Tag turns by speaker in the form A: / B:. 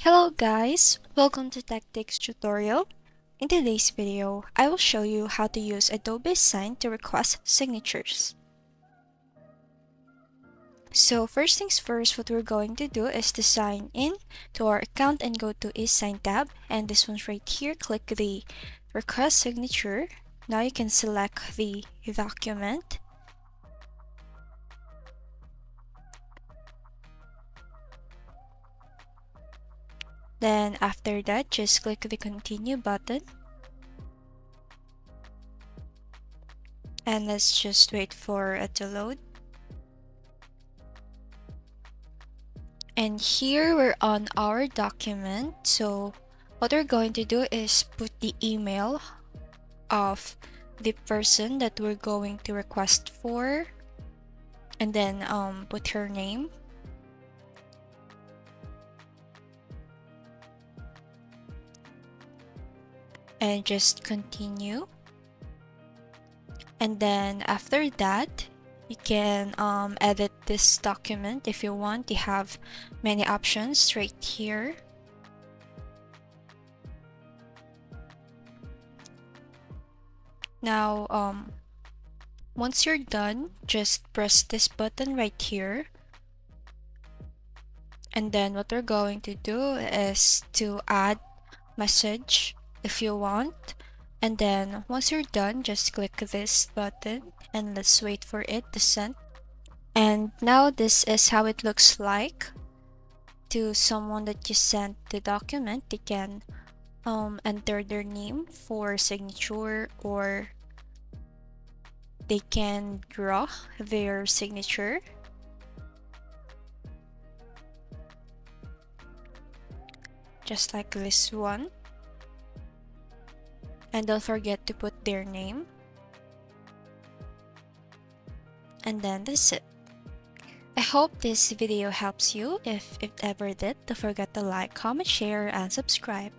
A: Hello guys, welcome to Tactics tutorial. In today's video, I will show you how to use Adobe Sign to request signatures. So first things first, what we're going to do is to sign in to our account and go to e-sign tab, and this one's right here, click the request signature. Now you can select the document. Then after that, just click the continue button. And let's just wait for it to load. And here we're on our document. So what we're going to do is put the email of the person that we're going to request for, and then put her name. And just continue. And then after that, you can edit this document if you want. You have many options right here. Now, once you're done, just press this button right here. And then what we're going to do is to add message if you want. And then once you're done, just click this button and let's wait for it to send. And now this is how it looks like to someone that you sent the document. They can enter their name for signature, or they can draw their signature. Just like this one. And don't forget to put their name. And then that's it. I hope this video helps you. If it ever did, don't forget to like, comment, share, and subscribe.